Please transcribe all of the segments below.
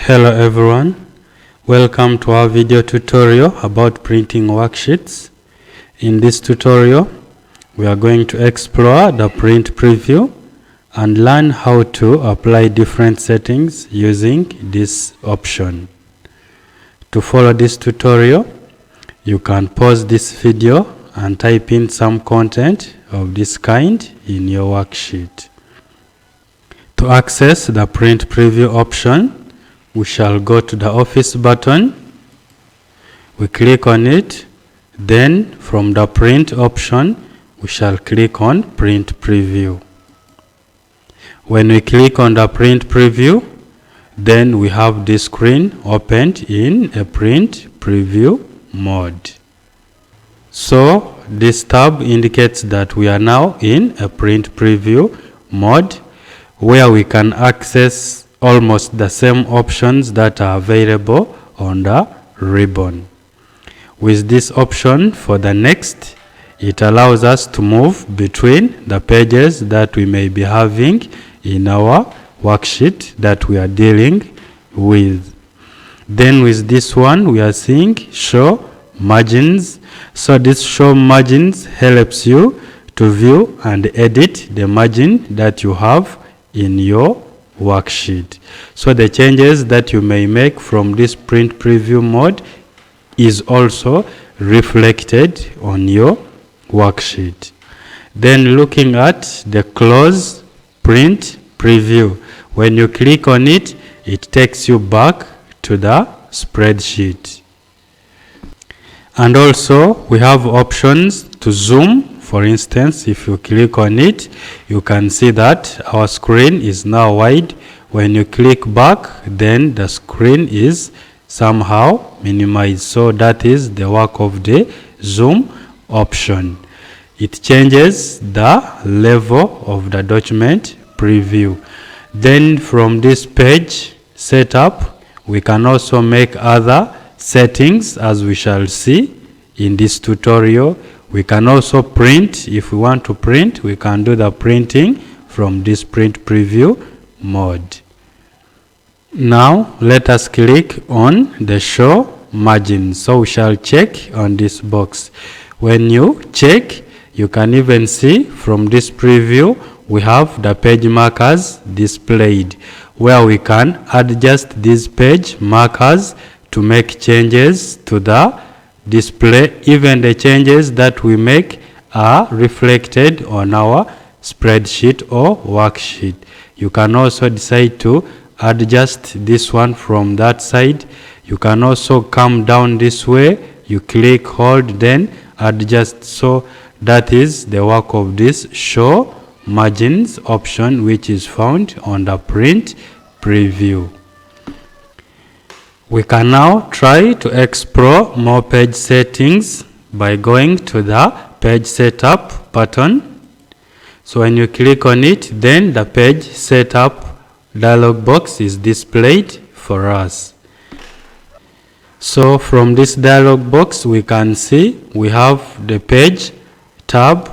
Hello everyone, welcome to our video tutorial about printing worksheets. In this tutorial, we are going to explore the print preview and learn how to apply different settings using this option. To follow this tutorial, you can pause this video and type in some content of this kind in your worksheet. To access the print preview option, we shall go to the office button. We click on it. Then from the print option, we shall click on print preview. When we click on the print preview, then we have this screen opened in a print preview mode. So this tab indicates that we are now in a print preview mode where we can access almost the same options that are available on the ribbon. With this option for the next, it allows us to move between the pages that we may be having in our worksheet that we are dealing with. Then with this one, we are seeing show margins. So this show margins helps you to view and edit the margin that you have in your worksheet. So the changes that you may make from this print preview mode is also reflected on your worksheet. Then looking at the close print preview, when you click on it, it takes you back to the spreadsheet. And also we have options to zoom. For instance, if you click on it, you can see that our screen is now wide. When you click back, then the screen is somehow minimized. So that is the work of the zoom option. It changes the level of the document preview. Then from this page setup, we can also make other settings, as we shall see in this tutorial. We can also print. If we want to print, we can do the printing from this print preview mode. Now let us click on the show margin. So we shall check on this box. When you check, you can even see from this preview we have the page markers displayed, where we can adjust these page markers to make changes to the display. Even the changes that we make are reflected on our spreadsheet or worksheet. You can also decide to adjust this one from that side. You can also come down this way. You click, hold, then adjust. So that is the work of this show margins option, which is found on the print preview. We can now try to explore more page settings by going to the page setup button. So when you click on it, then the page setup dialog box is displayed for us. So from this dialog box, we can see we have the page tab,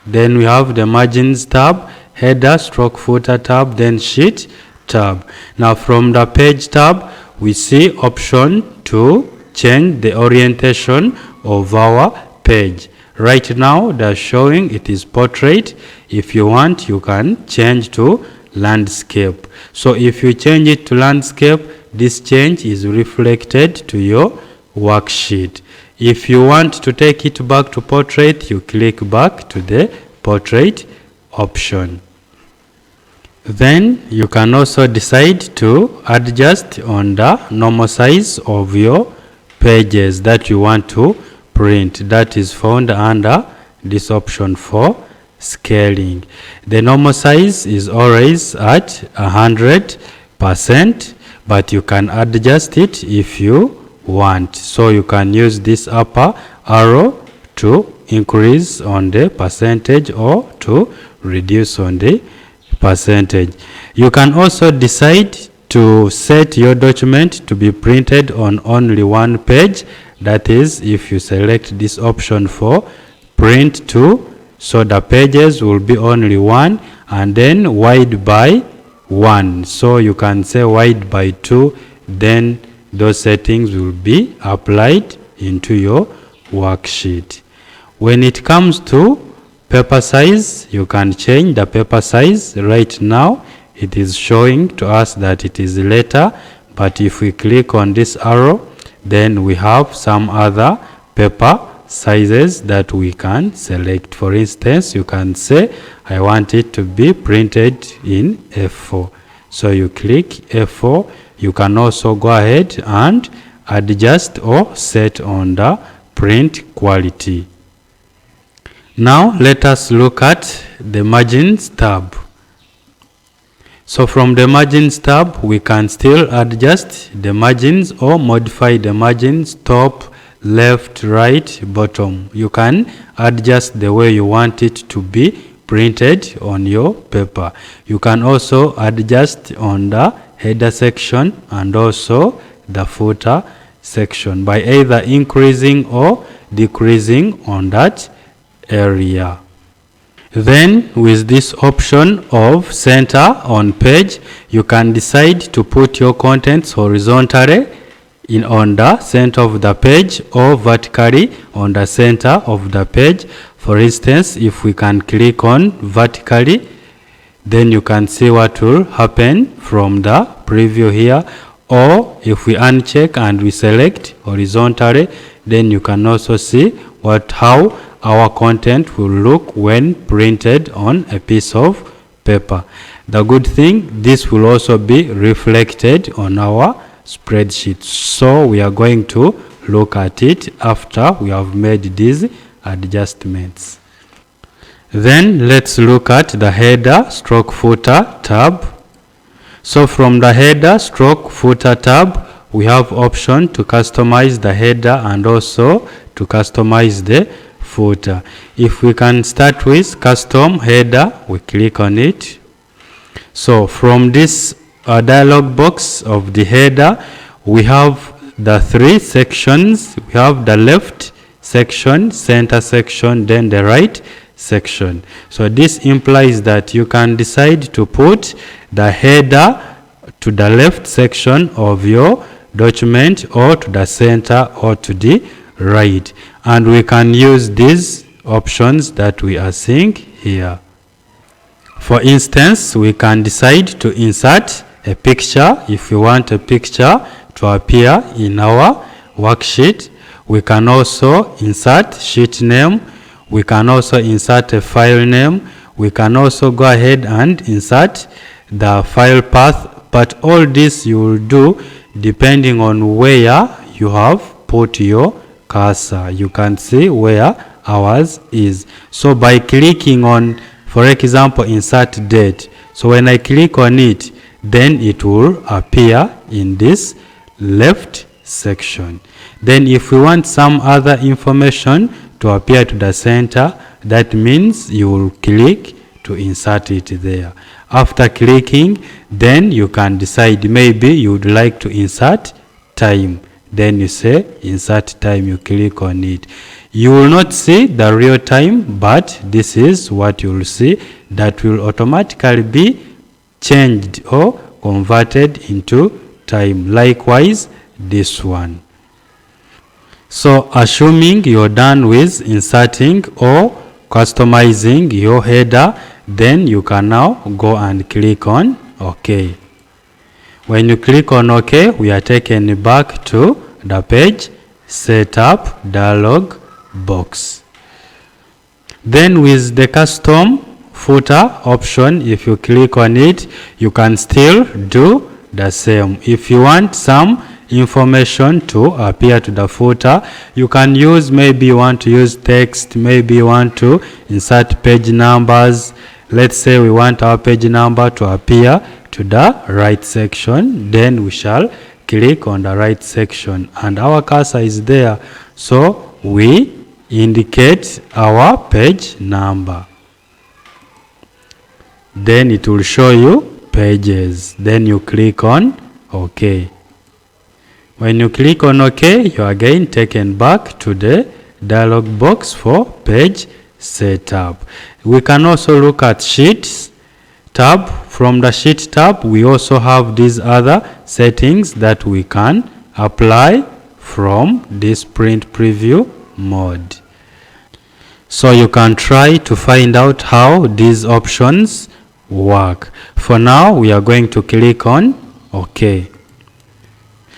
then we have the margins tab, header stroke footer tab, then sheet tab. Now from the page tab, we see option to change the orientation of our page. Right now they're showing it is portrait. If you want, you can change to landscape. So if you change it to landscape, this change is reflected to your worksheet. If you want to take it back to portrait, you click back to the portrait option. Then you can also decide to adjust on the normal size of your pages that you want to print. That is found under this option for scaling. The normal size is always at 100%, but you can adjust it if you want. So you can use this upper arrow to increase on the percentage or to reduce on the percentage. You can also decide to set your document to be printed on only one page. That is, if you select this option for print to, so the pages will be only one, and then wide by 1. So you can say wide by 2, then those settings will be applied into your worksheet. When it comes to paper size, you can change the paper size. Right now it is showing to us that it is letter, but if we click on this arrow, then we have some other paper sizes that we can select. For instance, you can say I want it to be printed in A4. So you click A4. You can also go ahead and adjust or set on the print quality. Now let us look at the margins tab. So from the margins tab, we can still adjust the margins or modify the margins, top, left, right, bottom. You can adjust the way you want it to be printed on your paper. You can also adjust on the header section and also the footer section by either increasing or decreasing on that area. Then with this option of center on page, you can decide to put your contents horizontally on the center of the page or vertically on the center of the page. For instance, if we can click on vertically, then you can see what will happen from the preview here. Or if we uncheck and we select horizontally, then you can also see how our content will look when printed on a piece of paper. The good thing, this will also be reflected on our spreadsheet. So we are going to look at it after we have made these adjustments. Then let's look at the header stroke footer tab. So from the header stroke footer tab, we have option to customize the header and also to customize the footer. If we can start with custom header, we click on it. So from this dialog box of the header, we have the 3 sections. We have the left section, center section, then the right section. So this implies that you can decide to put the header to the left section of your document or to the center or to the right, and we can use these options that we are seeing here. For instance, we can decide to insert a picture. If we want a picture to appear in our worksheet, we can also insert sheet name. We can also insert a file name. We can also go ahead and insert the file path, but all this you will do depending on where you have put your cursor. You can see where ours is. So by clicking on, for example, insert date. So when I click on it, then it will appear in this left section. Then if we want some other information to appear to the center, that means you will click to insert it there. After clicking, then you can decide maybe you would like to insert time. Then you say insert time, you click on it. You will not see the real time, but this is what you will see that will automatically be changed or converted into time. Likewise, this one. So assuming you're done with inserting or customizing your header, then you can now go and click on OK. When you click on OK, we are taken back to the page setup dialog box. Then with the custom footer option, if you click on it, you can still do the same. If you want some information to appear to the footer, you can use, maybe you want to use text, maybe you want to insert page numbers. Let's say we want our page number to appear to the right section, then we shall click on the right section and our cursor is there, so we indicate our page number. Then it will show you pages. Then you click on OK. When you click on OK, you are again taken back to the dialog box for page setup. We can also look at sheets tab. From the sheet tab, we also have these other settings that we can apply from this print preview mode. So you can try to find out how these options work. For now, we are going to click on OK.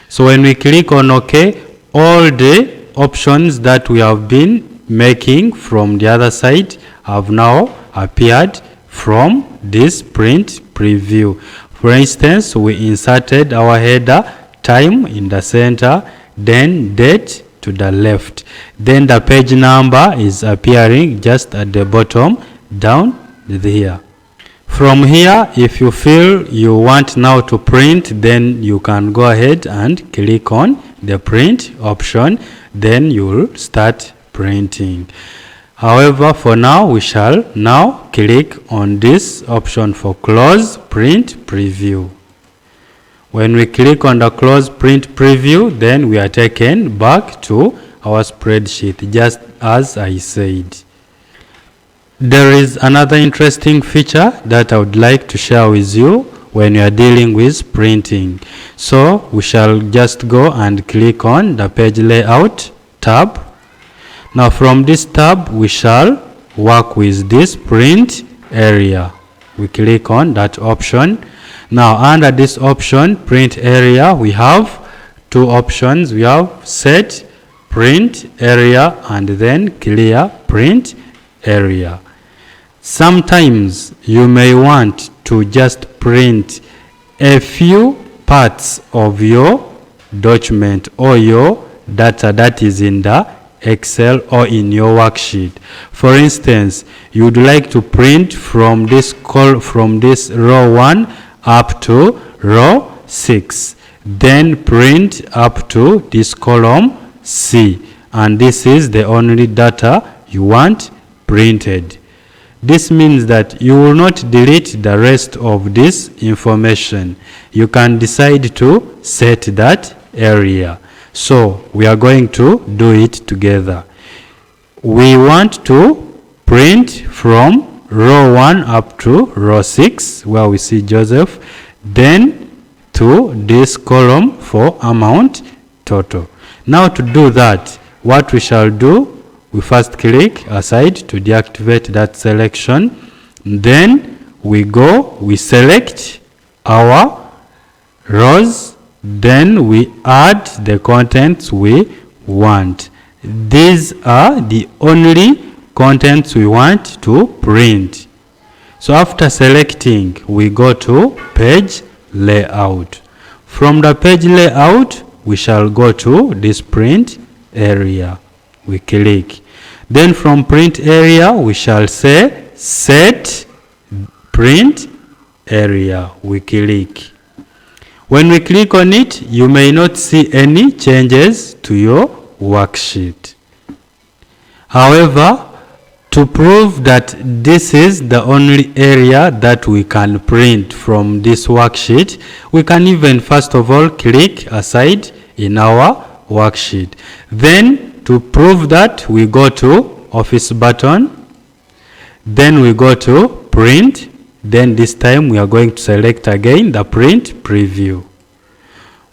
So when we click on OK, all the options that we have been making from the other side have now appeared from this print preview. For instance, we inserted our header time in the center, then date to the left. Then the page number is appearing just at the bottom down here. From here, if you feel you want now to print, then you can go ahead and click on the print option, then you will start printing. However, for now, we shall now click on this option for close print preview. When we click on the close print preview, then we are taken back to our spreadsheet, just as I said. There is another interesting feature that I would like to share with you when you are dealing with printing. So we shall just go and click on the page layout tab. Now from this tab, we shall work with this print area. We click on that option. Now under this option, print area, we have two options. We have set print area and then clear print area. Sometimes you may want to just print a few parts of your document or your data that is in the Excel or in your worksheet. For instance, you would like to print from this row 1 up to row 6, then print up to this column C, and this is the only data you want printed. This means that you will not delete the rest of this information. You can decide to set that area. So we are going to do it together. We want to print from row 1 up to row 6, where we see Joseph, then to this column for amount total. Now to do that, what we shall do, we first click aside to deactivate that selection. Then we select our rows, then we add the contents we want. These are the only contents we want to print. So after selecting, we go to page layout. From the page layout, we shall go to this print area. We click. Then from print area, we shall say set print area. We click. When we click on it, you may not see any changes to your worksheet. However, to prove that this is the only area that we can print from this worksheet, we can even first of all click aside in our worksheet. Then to prove that, we go to Office button, then we go to Print, then this time we are going to select again the Print Preview.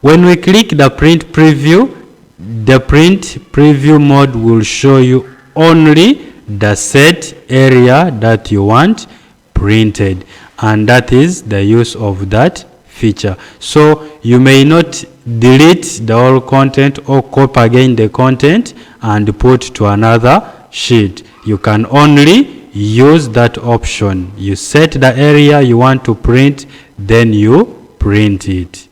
When we click the Print Preview, the Print Preview mode will show you only the set area that you want printed, and that is the use of that feature. So you may not delete the whole content or copy again the content and put to another sheet. You can only use that option. You set the area you want to print, then you print it.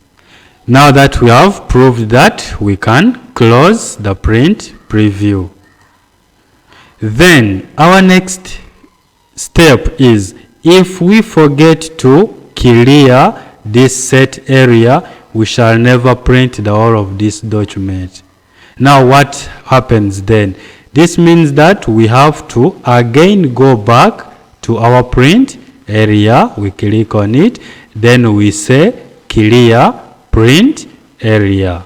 Now that we have proved that, we can close the print preview. Then our next step is, if we forget to clear this set area, we shall never print the whole of this document. Now what happens then? This means that we have to again go back to our print area. We click on it, then we say clear print area.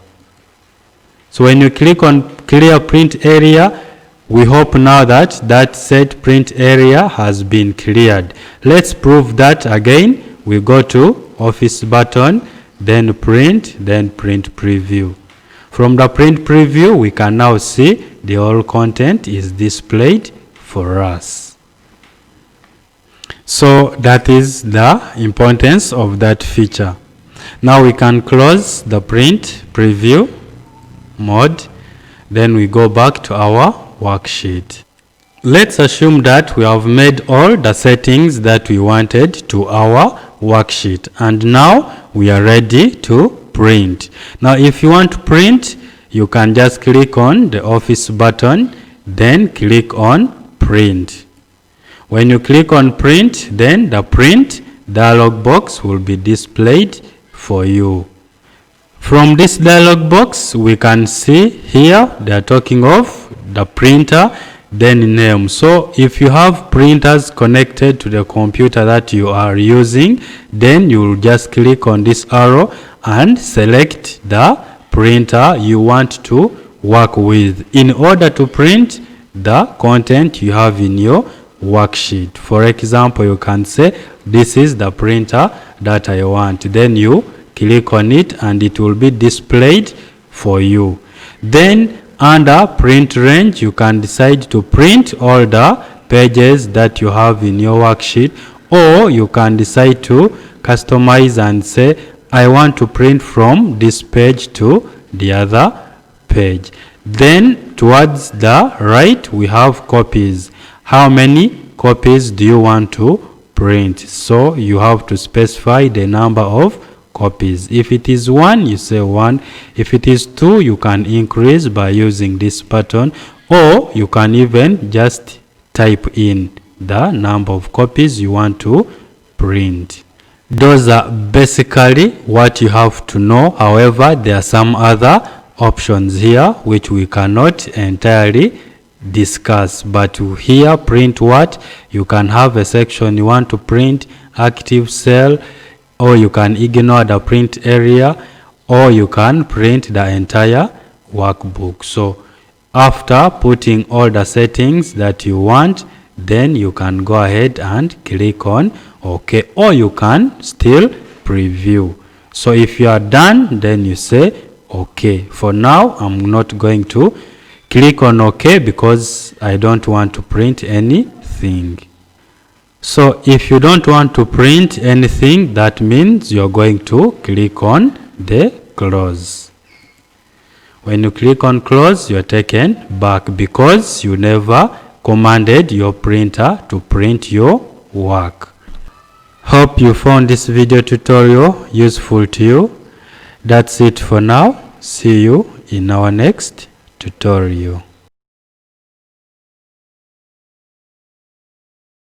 So when you click on clear print area, We hope now that that set print area has been cleared. Let's prove that again. We go to Office button, then print preview. From the print preview, we can now see the whole content is displayed for us. So that is the importance of that feature. Now we can close the print preview mode. Then we go back to our worksheet. Let's assume that we have made all the settings that we wanted to our worksheet, and now we are ready to print. Now if you want to print, you can just click on the Office button, then click on print. When you click on print, then the print dialog box will be displayed for you. From this dialog box, we can see here they are talking of the printer, then name. So if you have printers connected to the computer that you are using, then you will just click on this arrow and select the printer you want to work with in order to print the content you have in your worksheet. For example, you can say this is the printer that I want. Then you click on it and it will be displayed for you. Then under print range, you can decide to print all the pages that you have in your worksheet, or you can decide to customize and say I want to print from this page to the other page. Then towards the right we have copies. How many copies do you want to print? So you have to specify the number of copies. If it is 1, you say 1. If it is 2, you can increase by using this button, or you can even just type in the number of copies you want to print. Those are basically what you have to know. However, there are some other options here which we cannot entirely discuss, but here print what, you can have a section you want to print active cell, or you can ignore the print area, or you can print the entire workbook. So after putting all the settings that you want, then you can go ahead and click on OK, or you can still preview. So if you are done, then you say OK. For now, I'm not going to click on OK because I don't want to print anything. So if you don't want to print anything, that means you're going to click on the close. When you click on close, you're taken back because you never commanded your printer to print your work. Hope you found this video tutorial useful to you. That's it for now. See you in our next tutorial.